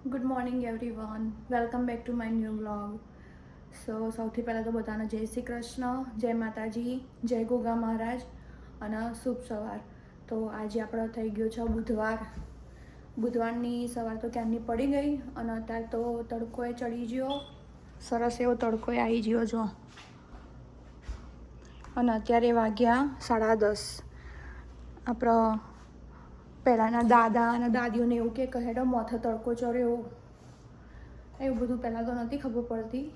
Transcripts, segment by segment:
Good morning everyone, welcome back to my new vlog. સૌથી પહેલાં તો બધાને જય શ્રી કૃષ્ણ, જય માતાજી, જય ગોગા મહારાજ અને શુભ સવાર. તો આજે આપણો થઈ ગયો છે બુધવારની સવાર તો ક્યારની પડી ગઈ અને અત્યારે તો તડકોએ ચડી ગયો, સરસ એવો તડકોએ આવી ગયો જો. અને અત્યારે વાગ્યા 10:30. આપણો પહેલાંના દાદા અને દાદીઓને એવું કે હેડો માથે તડકો ચડ્યો એવું બધું પહેલાં તો નથી ખબર પડતી,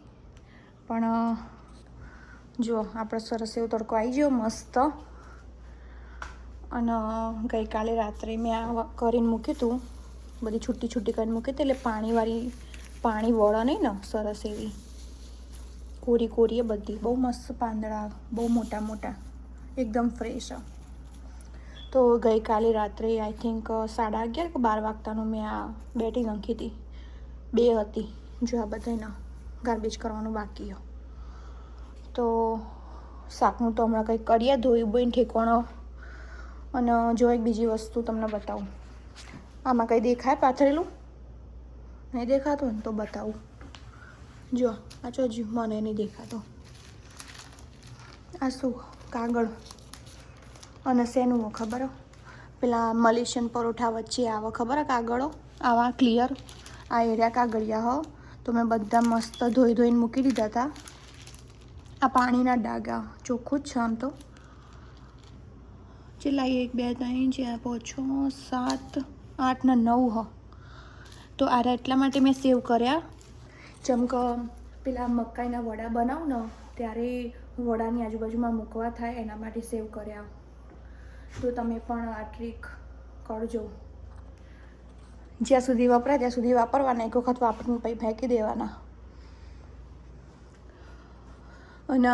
પણ જો આપણો સરસ એવો તડકો આવી ગયો મસ્ત. અને ગઈકાલે રાત્રે મેં આ કરીને મૂક્યું હતું, બધી છૂટી કરીને મૂકી હતી, એટલે પાણી વળે નહીં ને, સરસ એવી કોરી એ બધી બહુ મસ્ત પાંદડા, બહુ મોટા એકદમ ફ્રેશ. તો ગઈકાલે રાત્રે આઈ થિંક 11:30 કે 12 વાગતાનું મેં આ બેટી નાખી હતી, 2 હતી જો. આ બધાના ગાર્બેજ કરવાનું બાકી હો. તો શાકનું તો હમણાં કંઈક કરીએ, ધોઈને ઠેકવાનો. અને જો એક બીજી વસ્તુ તમને બતાવું, આમાં કંઈ દેખાય પાથરેલું? નહીં દેખાતું ને તો બતાવું. જો આ ચોજી મને નહીં દેખાતો. આ શું? કાગળ. અને શેનું ખબર? પેલા મલેશિયન પરોઠા વચ્ચે આવે ખબર? કાગળો આવા ક્લિયર, આ એરિયા કાગળિયા હો. તો મેં બધા મસ્ત ધોઈને મૂકી દીધા હતા. આ પાણીના ડાઘા ચોખ્ખું જ છે આમ તો. કેટલા? 1 2 3 4 5 6 7 8 ને 9 હો. તો આ એટલા માટે મેં સેવ કર્યા, જેમ કે પેલા મકાઈના વડા બનાવું ને ત્યારે વડાની આજુબાજુમાં મૂકવા થાય, એના માટે સેવ કર્યા. તો તમે પણ આ ટ્રીક કરજો. જ્યાં સુધી વપરાય ત્યાં સુધી વાપરવાના, એક વખત વાપરીને પછી ફેંકી દેવાના. અને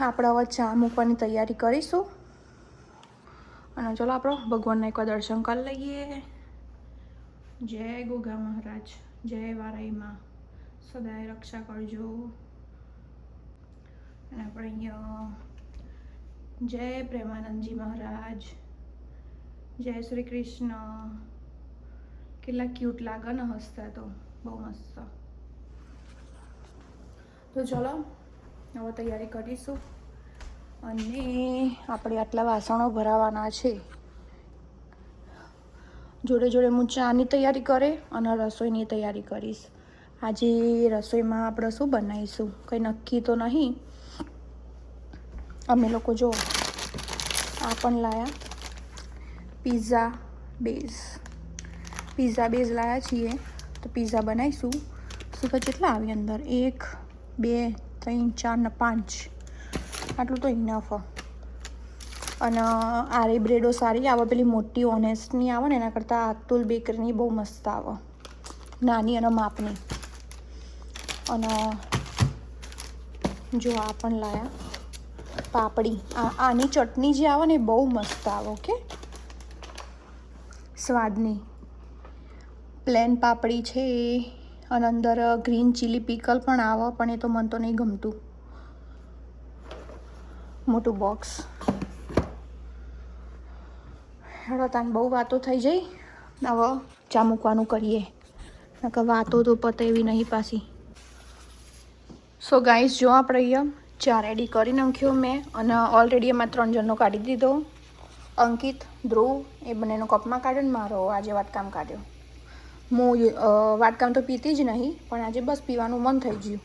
આપણે હવે ચા મૂકવાની તૈયારી કરીશું. અને ચલો આપણો ભગવાનના એકવાર દર્શન કરી લઈએ. જય ગોગા મહારાજ, જય વારાઈમાં, સદાય રક્ષા કરજો. અને આપણે અહીંયા જય પ્રેમાનંદજી મહારાજ, જય શ્રી કૃષ્ણ. કેટલા ક્યુટ લાગે ને હસતા, તો બહુ મસ્ત. તો ચલો હવે તૈયારી કરીશું. અને આપણે આટલા વાસણો ભરાવાના છે. જોડે હું ચાની તૈયારી કરે અને રસોઈની તૈયારી કરીશ. આજે રસોઈમાં આપણે શું બનાવીશું કંઈ નક્કી તો નહીં. અમે લોકો જો આ પણ લાયા પિઝા બેઝ લાયા છીએ. તો પિઝા બનાવીશું. શું તો કેટલા આવી અંદર? 1 2 3 4 ને 5, આટલું તો ઇનફ. અને આરી બ્રેડો સારી આવે, પેલી મોટી ઓનેસ્ટની આવે ને એના કરતાં અતુલ બેકરીની બહુ મસ્ત આવે, નાની અને માપની. અને જો આ પણ લાયા પાપડી. આની ચટણી જે આવે ને એ બહુ મસ્ત આવે. ઓકે, સ્વાદની પ્લેન પાપડી છે. અને અંદર ગ્રીન ચીલી પીકલ પણ આવે, પણ એ તો મને તો નહીં ગમતું. મોટું બોક્સ. હેડો તાન, બહુ વાતો થઈ જઈ, હવે ચા મૂકવાનું કરીએ, નકર વાતો તો પતે એવી નહીં પાછી. સો ગાઈસ, જો આપણે અહીંયા ચા રેડી કરી નાખ્યો મેં, અને ઓલરેડી એમાં 3 જણનો કાઢી દીધો. અંકિત, ધ્રુવ એ બંનેનો કપમાં કાઢ્યો ને મારો આજે વાટકામ કાઢ્યો. હું વાટકામ તો પીતી જ નહીં, પણ આજે બસ પીવાનું મન થઈ ગયું.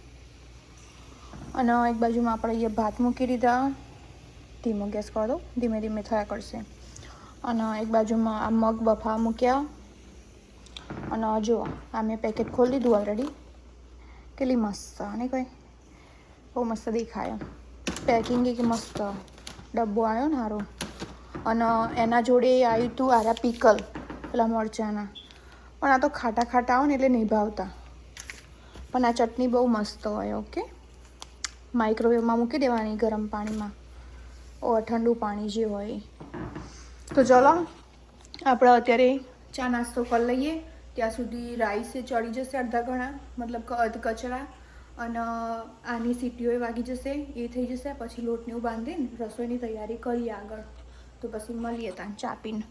અને એક બાજુમાં આપણે અહીંયા ભાત મૂકી દીધા. ધીમો ગેસ કરી દો, ધીમે થયા કરશે. અને એક બાજુમાં આ મગ બફા મૂક્યા. અને જો આ મેં પેકેટ ખોલી દીધું ઓલરેડી. કેટલી મસ્ત, અને કંઈ બહુ મસ્ત દેખાય. પેકિંગ એક મસ્ત ડબ્બો આવ્યો ને સારો. અને એના જોડે આવ્યું હતું આરા પીકલ, પેલા મરચાંના. પણ આ તો ખાટા આવે ને એટલે નહીં ભાવતા. પણ આ ચટણી બહુ મસ્ત હોય. ઓકે, માઇક્રોવેવમાં મૂકી દેવાની ગરમ પાણીમાં, ઠંડુ પાણી જે હોય. તો ચલો આપણે અત્યારે ચા નાસ્તો કરી લઈએ. ત્યાં સુધી રાઈસ ચડી જશે અડધા ઘણા, મતલબ કે અધ કચરા. અને આની સીટીઓ વાગી જશે, એ થઈ જશે. પછી લોટને બાંધીને રસોઈની તૈયારી કરીએ આગળ. તો પછી મળીએ ત્યાં ચા પીને.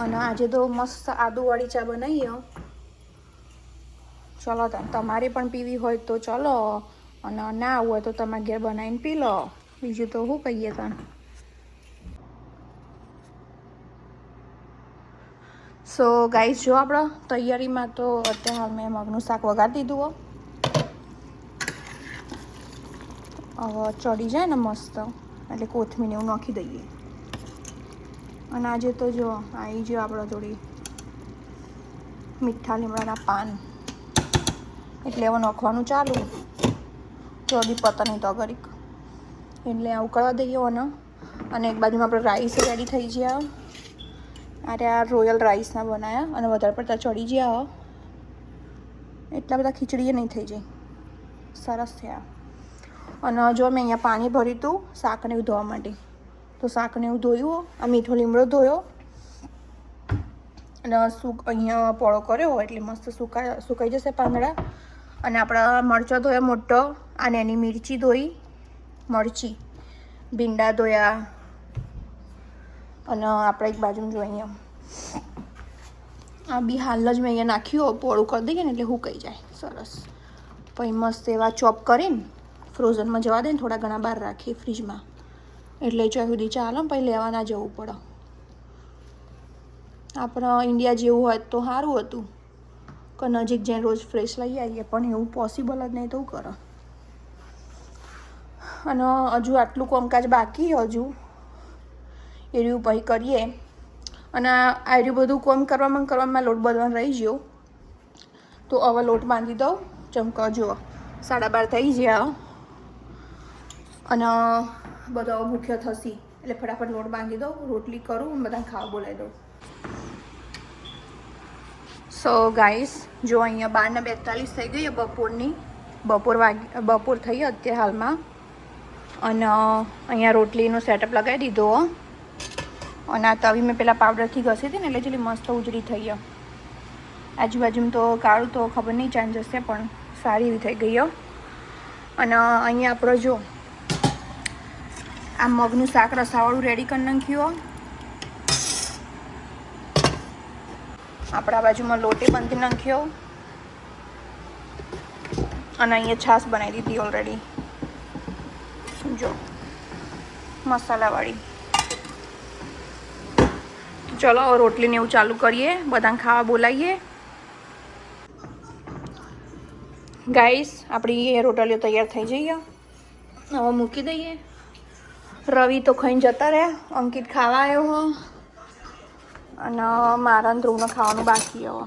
અને આજે તો મસ્ત આદુવાળી ચા બનાવીએ. ચલો તમારે પણ પીવી હોય તો ચલો, અને ના આવવું હોય તો તમારે ઘેર બનાવીને પી લો. બીજું તો શું કહીએ તને. સો ગાઈસ, જો આપણે તૈયારીમાં તો અત્યારે મેં મગનું શાક વઘારી દીધું. હવે ચડી જાય ને મસ્ત એટલે કોથમીર એવું નાખી દઈએ. અને આજે તો જો આવી ગયો આપણો જોડી મીઠા લીમડાના પાન, એટલે હવે નાખવાનું ચાલુ. જોડી પતા નહીં તો ઘડીક એટલે આવું કરવા દઈએ અને એક બાજુમાં આપણે રાઈસ રેડી થઈ ગયા. અરે આ રોયલ રાઈસના બનાવ્યા અને વધારે પડતા ચડી ગયા. એટલા બધા ખીચડીએ નહીં થઈ જાય, સરસ થયા. અને જો મેં અહીંયા પાણી ભર્યું હતું શાકને એવું ધોવા માટે, તો શાકને એવું ધોયું, આ મીઠો લીમડો ધોયો અને અહીંયા પોળો કર્યો એટલે મસ્ત સુકાઈ જશે પાંદડા. અને આપણા મરચાં ધોયા મોટો, અને એની મિરચી ધોઈ, મરચી ભીંડા ધોયા. અને આપણે એક બાજુ જો અહીંયા આ બી હાલ જ મેં અહીંયા નાખ્યું, પોળું કરી દઈએ ને એટલે સુકાઈ જાય સરસ. પછી મસ્ત એવા ચોપ કરીને ફ્રોઝનમાં જવા દે ને, થોડા ઘણા બહાર રાખીએ ફ્રીજમાં, એટલે ત્યાં સુધી ચાલો. પછી લેવા ના જવું પડે. આપણા ઇન્ડિયા જેવું હોય તો સારું હતું કે નજીક જઈને રોજ ફ્રેશ લઈ આવીએ, પણ એવું પોસિબલ જ નહીં તો કરો. અને હજુ આટલું કામકાજ બાકી હજુ એર્યું પછી કરીએ. અને આર્યું બધું કામ કરવામાં લોટ બાંધવાનું રહી ગયો, તો હવે લોટ બાંધી દઉં. ચમકા જુઓ 12:30 થઈ ગયા અને બધા ભૂખ્યો થશે એટલે ફટાફટ લોટ બાંધી દઉં, રોટલી કરું અને બધાને ખાવા બોલાવી દઉં. સો ગાઈસ, જો અહીંયા 12:42 થઈ ગઈ બપોરની. બપોર થઈ અત્યારે હાલમાં. અને અહીંયા રોટલીનો સેટઅપ લગાવી દીધો. અને આ તવી મેં પેલા પાવડરથી ઘસી હતી ને એટલે જેટલી મસ્ત ઉજળી થઈ ગયો. આજુબાજુમાં તો કાળું તો ખબર નહીં ચાંદ જશે, પણ સારી એવી થઈ ગઈ. અને અહીંયા આપણે જો આ મગનું શાક રસાવાળું રેડી કરી નાખ્યું. આપણા બાજુમાં લોટે બાંધી નાખ્યો. અને અહીંયા છાશ બનાવી દીધી ઓલરેડી, જો મસાલાવાળી. ચલો રોટલીને એવું ચાલુ કરીએ, બધાને ખાવા બોલાવીએ. ગાઈસ, આપણી રોટલીઓ તૈયાર થઈ જઈએ. હવે મૂકી દઈએ. રવિ તો ખાઈને જતા રહ્યા, અંકિત ખાવા આવ્યો હો, અને મારા ધ્રુવને ખાવાનું બાકી હવે.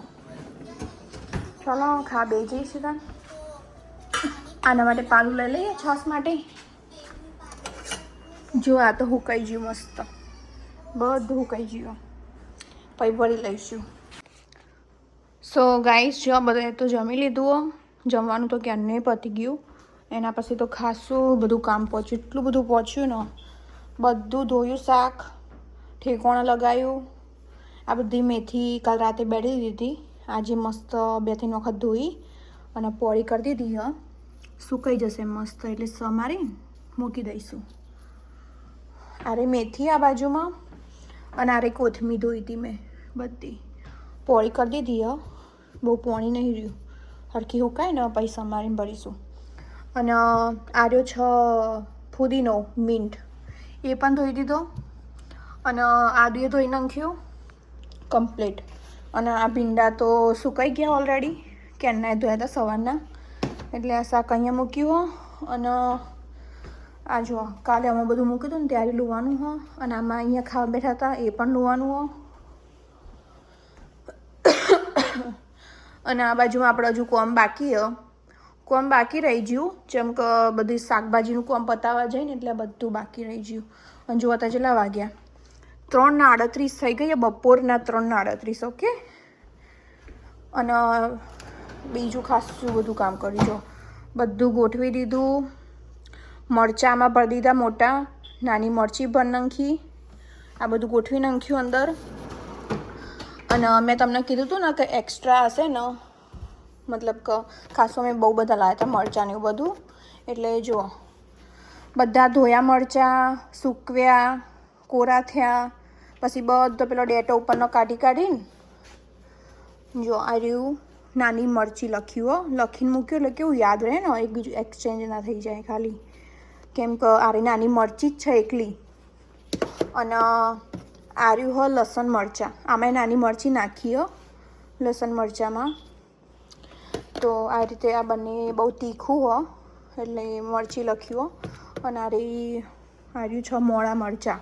ચલો ખા બે જઈએ સીધા. આના માટે પાલું લઈ લઈએ છાશ માટે. જો આ તો હુકાઈ ગયું મસ્ત, બધું હુકાઈ ગયું. પછી ભરી લઈશું. સો ગાઈસ, જો બધા તો જમી લીધું. જમવાનું તો ક્યારને પતી ગયું. એના પછી તો ખાસું બધું કામ પહોંચ્યું, એટલું બધું પહોંચ્યું ને. બધું ધોયું, શાક ઠેકોણા લગાવ્યું. આ બધી મેથી કાલ રાતે બેઠી દીધી, આજે મસ્ત 2-3 વખત ધોઈ અને પોળી કરી દીધી. સુકાઈ જશે મસ્ત એટલે સમારી મૂકી દઈશું. આરે મેથી આ બાજુમાં, અને આરે કોથમીર ધોઈ હતી મેં, બધી પોળી કરી દીધી. બહુ પોણી નહીં રહ્યું, હરખી હુકાય ને પછી સમારીને ભરીશું. અને આર્યો છે ફુદીનો મિન્ટ, એ પણ ધોઈ દીધો. અને આદુએ ધોઈ નાખ્યું કમ્પ્લીટ. અને આ ભીંડા તો સુકાઈ ગયા ઓલરેડી, ક્યારના ધોયા હતા સવારના, એટલે આ શાક અહીંયા મૂક્યું. અને આ જો કાલે અમે બધું મૂક્યું હતું ને ત્યારે લુવાનું હો. અને આમાં અહીંયા ખાવા બેઠા હતા એ પણ લુવાનું હો. અને આ બાજુમાં આપણે હજુ કોમ બાકી રહી ગયું, જેમ કે બધી શાકભાજીનું કોમ પતાવવા જાય ને એટલે બધું બાકી રહી ગયું. અને જો હતા કેટલા વાગ્યા, 3:38 થઈ ગઈ, બપોરના 3:38. ઓકે. અને બીજું ખાસું બધું કામ કર્યું. જો બધું ગોઠવી દીધું. મરચાંમાં ભરી દીધા મોટા, નાની મરચી ભરી નાખી. આ બધું ગોઠવી નાખ્યું અંદર. અને મેં તમને કીધું હતું ને કે એક્સ્ટ્રા હશે ને, મતલબ કે ખાસો મેં બહુ બધા લાવ્યા હતા મરચાં ને એવું બધું. એટલે જુઓ બધા ધોયા મરચાં, સૂકવ્યા, કોરા થયા, પછી બધો પેલો ડેટો ઉપરનો કાઢીને જો આ રહ્યું નાની મરચી લખ્યું હો, લખીને મૂક્યું એટલે કેવું યાદ રહે ને, એક બીજું એક્સચેન્જ ના થઈ જાય ખાલી, કેમ કે આરી નાની મરચી જ છે એકલી. અને આર્યું હો લસણ મરચાં, આમાં નાની મરચી નાખી હો લસણ મરચાંમાં. તો આ રીતે આ બંને બહુ તીખું હો એટલે મરચી લખ્યું હો. અને આર્યું છે મોળા મરચાં,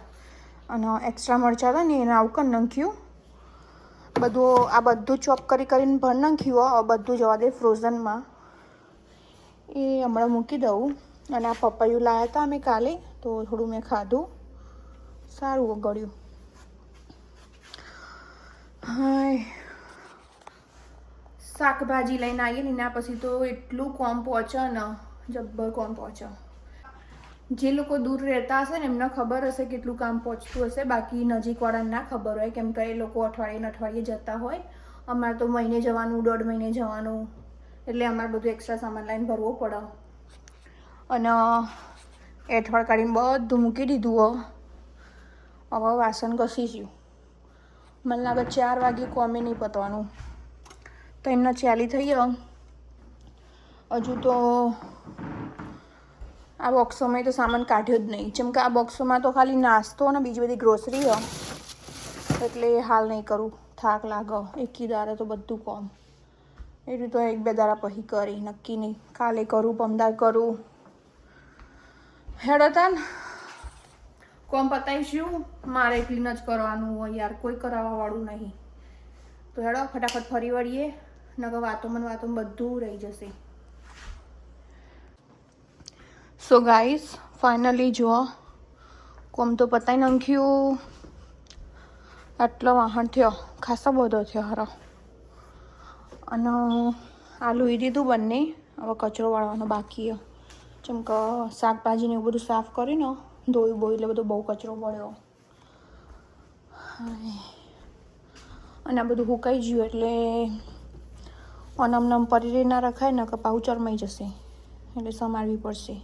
અને એક્સ્ટ્રા મરચાં હતા ને એને આવું કરી નાખ્યું બધું. આ બધું ચોપ કરીને ભરી નાખ્યું હો. બધું જવા દે ફ્રોઝનમાં, એ હમણાં મૂકી દઉં. અને આ પપૈયું લાવ્યા હતા અમે કાલે, તો થોડું મેં ખાધું, સારું ગળ્યું. હાય, શાકભાજી લઈને આવીએ ને એના પછી તો એટલું કોમ પહોંચે ને, જબ્બર કોમ પહોંચે. જે લોકો દૂર રહેતા હશે ને એમને ખબર હશે કેટલું કામ પહોંચતું હશે, બાકી નજીકવાળાને ના ખબર હોય, કેમ કે એ લોકો અઠવાડિયે જતા હોય. અમારે તો મહિને જવાનું, 1.5 મહિને જવાનું, એટલે અમારે બધું એક્સ્ટ્રા સામાન લાવીને ભરવો પડે. અને એઠવાડ કાઢીને બધું મૂકી દીધું હો. હવે વાસણ ઘસી જ્યું. મને લાગે 4 વાગે કોમે નહીં પતવાનું, તો એમને ચાલી થઈ ગયો. હજુ તો આ બોક્સોમાં તો સામાન કાઢ્યો જ નહીં, જેમ કે આ બોક્સોમાં તો ખાલી નાસ્તો અને બીજી બધી ગ્રોસરી હોય, એટલે હાલ નહીં કરું, થાક લાગે. એકી દાડે તો બધું કોમ, એટલું તો 1-2 દાડા પછી કરી, નક્કી નહીં કાલે કરું પમદાર કરું. હેડો તાન કોમ પતાવીશું, મારે એકલીને જ કરવાનું હોય યાર, કોઈ કરાવવાવાળું નહીં. તો હેડો ફટાફટ ફરી વળીએ, નકર વાતોમાં બધું રહી જશે. સો ગાઈસ, ફાઇનલી જુઓ કોમ તો પતાવી નાખ્યું. આટલો વાહન થયો, ખાસો બધો થયો હારો. અને આલુ એ દીધું બંને, હવે કચરો વાળવાનો બાકી. જેમ કે શાકભાજીને એવું બધું સાફ કરીને ધોયું એટલે બધો બહુ કચરો પડ્યો. અને આ બધું સુકાઈ ગયું એટલે અનમ પરી ના રખાય ને, કે પાઉં ચરમાઈ જશે, એટલે સમારવી પડશે.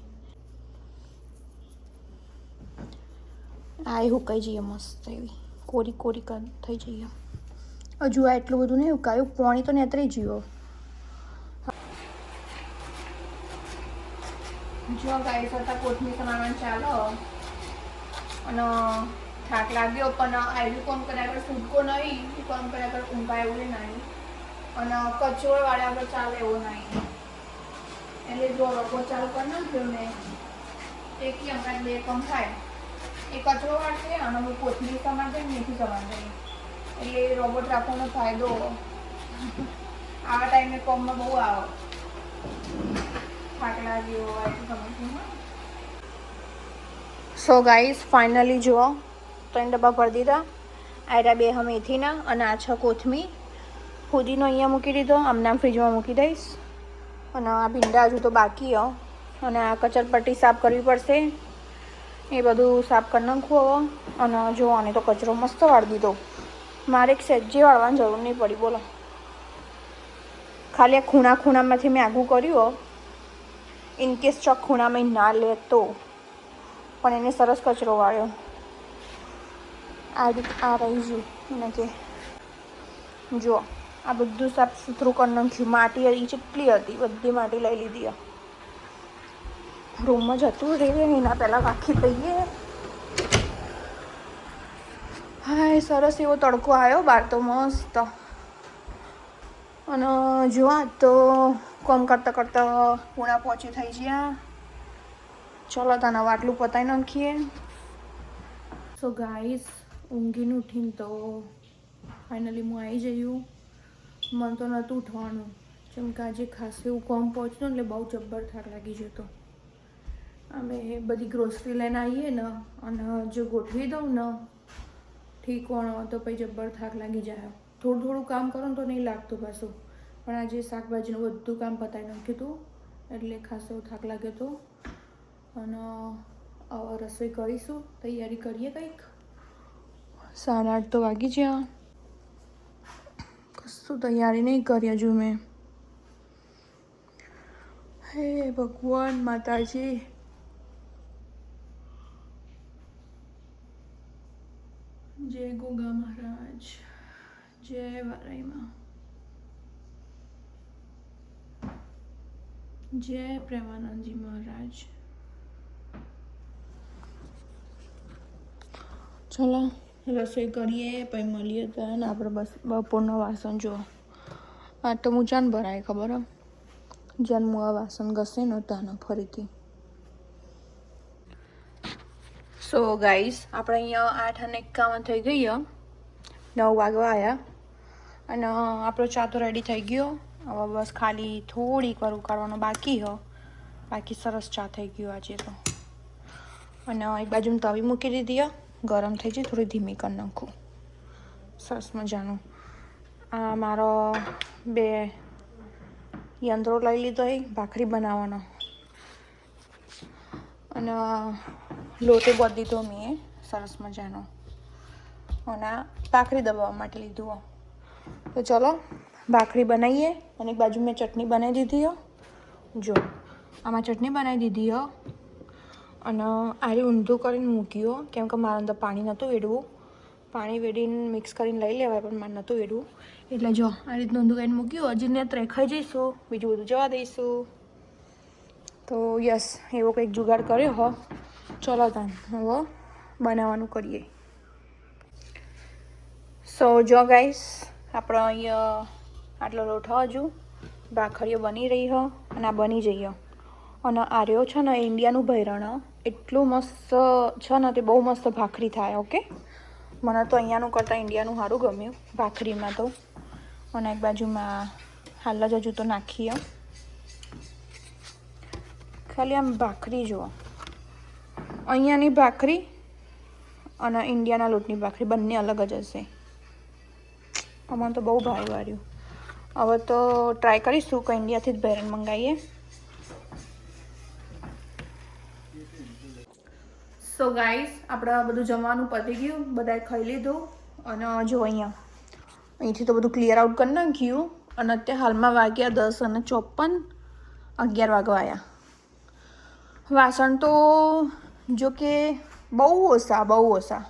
આ સુકાઈ જઈએ મસ્ત એવી, કોરી થઈ જઈએ. હજુ આ એટલું બધું નહીં ઉકાયું, પાણી તો નેતરી ગયું. જો ગાઈસ હતા કોથમીર સમારવાનું ચાલો, અને થાક લાગ્યો પણ આવ્યું કોમ કર્યા આગળ છૂટકો નહીં, કોમ કર્યા આગળ ઊંઘા એવું નહીં, અને કચરો વાળ્યા આગળ ચાલે એવું નહીં. એટલે જો રોબો ચાલુ કરી નાખ્યો ને, એક અમારે 2 કામ થાય, એ કચરો વાળશે અને હું કોથમીર સમાર જાય, મેથી સમાર જાય, એટલે રોબોટ રાખવાનો ફાયદો. આવા ટાઈમે કોમમાં બહુ આવે, થાક લાગ્યો હોય તો સમજવું. સો ગાઈસ, ફાઇનલી જુઓ 3 ડબ્બા ભરી દીધા. આયરા 2 મેથીના અને આ 6 કોથમીર. ફુદીનો અહીંયા મૂકી દીધો, આમના ફ્રીજમાં મૂકી દઈશ. અને આ ભીંડા હજુ તો બાકી હો, અને આ કચરપટ્ટી સાફ કરવી પડશે, એ બધું સાફ કરી નાખવું. અને જો આને તો કચરો મસ્ત વાળી દીધો, મારે એક સહેજે વાળવાની જરૂર નહીં પડી, બોલો. ખાલી આ ખૂણામાંથી મેં આગું કર્યું, ઇનકેસ ચોક ખૂણામાં ના લે તો, પણ એને સરસ કચરો વાળ્યો. આ રહી ગયું એને કે જુઓ, આ બધું સાફ સુથરું કરી નાખ્યું. માટી હજી કેટલી હતી, બધી માટી લઈ લીધી. રૂમમાં જતું રહે એના પહેલાં રાખી દઈએ. હાય, સરસ એવો તડકો આવ્યો બહાર તો મસ્ત. અને જોવા તો કોમ કરતાં પૂણા પહોંચી થઈ ગયા. ચલો તને આટલું પતાવી નાખીએ. સો ગાઈસ, ઊંઘીને ઉઠીને તો ફાઇનલી હું આવી જયું. મન તો નહોતું ઉઠવાનું, જેમ કે આજે ખાસ એવું કોમ પહોંચ્યું એટલે બહુ જબ્બર થાક લાગી જતો. અમે બધી ગ્રોસરી લઈને આવીએ ને, અને જો ગોઠવી દઉં ને ઠીકોણો તો પછી જબ્બર થાક લાગી જાય. થોડું કામ કરો ને તો નહીં લાગતું પાછું, પણ આજે શાકભાજીનું બધું કામ પતાવી નાખ્યું હતું, એટલે ખાસો થાક લાગ્યો હતો. અને રસોઈ કરીશું, તૈયારી કરીએ કંઈક. 8:30 તો વાગી ગયા, કશું તૈયારી નહીં કરી હજુ મેં. હે ભગવાન, માતાજી, જય ગોગા મહારાજ, જય વારાઈમાં. જય પ્રેમાનંદજી મહારાજ. ચલો રસોઈ કરીએ પછી મળીએ તો ને આપણે બસ બપોરના વાસણ જુઓ. આ તો હું ચાન ભરાય ખબર હે જાન હું આ વાસણ ઘસે ને તાને ફરીથી. સો ગાઈસ આપણે અહીંયા 8:51 થઈ ગઈ 9 વાગવા આવ્યા અને આપણો ચા તો રેડી થઈ ગયો. હવે બસ ખાલી થોડીક વાર ઉકાળવાનો બાકી હો, બાકી સરસ ચા થઈ ગયો આજે તો. અને એક બાજુ તવી મૂકી દીધી ગરમ થઈ જાય, થોડી ધીમી કરી નાખું. સરસ મજાનું આ મારો 2 યંત્રો લઈ લીધો એ ભાખરી બનાવવાનો અને લોટે બાંધી દીધો મેં સરસ મજાનો અને ભાખરી દબાવવા માટે લીધું. તો ચલો ભાખરી બનાવીએ. અને એક બાજુ મેં ચટણી બનાવી દીધી જો આમાં ચટણી બનાવી દીધી અને આરે ઊંધું કરીને મૂક્યું કેમ કે મારા અંદર પાણી નહોતું વેડવું. પાણી વેડીને મિક્સ કરીને લઈ લેવાય પણ મારે નહોતું વેડવું એટલે જો આ રીતનું ઊંધું કરીને મૂક્યું. હજી ને ત્રેખાઈ જઈશું, બીજું બધું જવા દઈશું. તો યસ એવો કંઈક જુગાડ કર્યો હો. ચલો તાન હવે બનાવવાનું કરીએ. સો જો ગાઈસ આપણે અહીંયા આટલો લોટ હજુ ભાખરીઓ બની રહી હો અને આ બની જઈએ. અને આર્યો છે ને ઇન્ડિયાનું ભૈરણ એટલું મસ્ત છે ને, તે બહુ મસ્ત ભાખરી થાય. ઓકે, મને તો અહીંયાનું કરતાં ઇન્ડિયાનું સારું ગમ્યું ભાખરીમાં તો. અને એક બાજુમાં હાલ જ હજુ તો નાખીએ. ખાલી આમ ભાખરી જુઓ, અહીંયાની ભાખરી અને ઇન્ડિયાના લોટની ભાખરી બંને અલગ જ હશે. આમાં તો બહુ ભારે વાર્યું. હવે તો ટ્રાય કરીશું કે ઇન્ડિયાથી જ ભૈરણ મંગાવીએ. સો ગાઈસ આપણે બધું જમવાનું પતી ગયું, બધાએ ખાઈ લીધું. અને જો અહીંથી તો બધું ક્લિયર આઉટ કરી નાખ્યું. અને અત્યારે હાલમાં વાગ્યા 10:54, 11 વાગવા આવ્યા. વાસણ તો જો કે બહુ ઓછા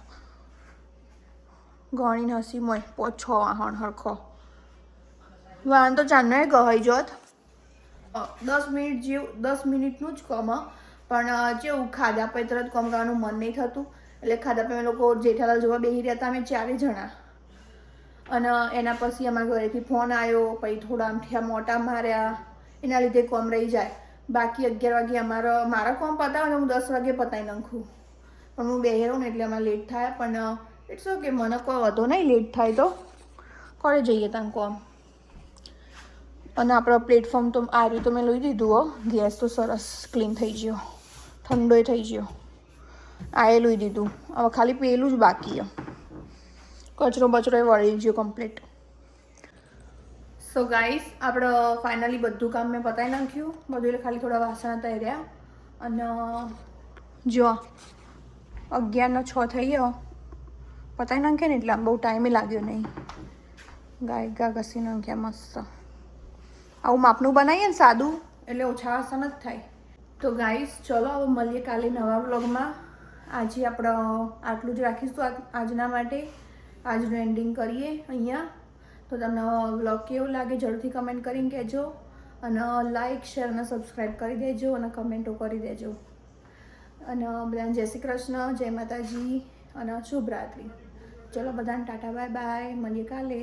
ગણીને હસી મોય 5-6 વાહણ હરખો. વાહન તો ચાંદને ગહાઈ જોત 10 મિનિટનું જ કામ. પણ જેવું ખાધા પછી તરત કામ કરવાનું મન નહીં થતું. એટલે ખાધા પછી અમે લોકો જેઠાલાલ જોવા બેસી રહ્યા હતા, અમે 4 જણા. અને એના પછી અમારા ઘરેથી ફોન આવ્યો, પછી થોડા આમથી મોટા માર્યા, એના લીધે કામ રહી જાય. બાકી 11 વાગે મારા કામ પતાવે ને હું 10 વાગે પતાવી નાખું. પણ હું બેસી રહું ને એટલે અમારે લેટ થાય. પણ ઇટ્સ ઓકે, મને કોઈ વાંધો નહીં, લેટ થાય તો કરે જઈએ ત્યાં કામ. અને આપણો પ્લેટફોર્મ તો આ રીતે મેં લઈ દીધું ગેસ તો સરસ ક્લીન થઈ ગયો, ઠંડોય થઈ ગયો. આ એ લઈ દીધું. હવે ખાલી પેલું જ બાકી કચરો બચરો એ વળી ગયો કમ્પ્લીટ. સો ગાઈસ આપણે ફાઇનલી બધું કામ મેં પતાવી નાખ્યું બધું. એટલે ખાલી થોડા વાસણ હતા એ રહ્યા. અને જો 11:06 થઈ ગયો, પતાવી નાખ્યા ને એટલે આમ બહુ ટાઈમે લાગ્યો નહીં. ગા ઘસી નાખ્યા મસ્ત. આવું માપનું બનાવીએ ને સાદું એટલે ઓછા વાસણ જ થાય. તો ગાઈસ ચલો હવે મળીએ કાલે નવા વ્લોગમાં. આજે આપણે આટલું જ રાખીશું આજના માટે. આજનું એન્ડિંગ કરીએ અહીંયા. તો તમને વ્લોગ કેવો લાગે જરૂરથી કમેન્ટ કરીને કહેજો. અને લાઇક શેર અને સબસ્ક્રાઈબ કરી દેજો અને કમેન્ટો કરી દેજો. અને બધાને જય શ્રી કૃષ્ણ, જય માતાજી અને શુભ રાત્રિ. ચલો બધાને ટાટા બાય બાય, મળીએ કાલે.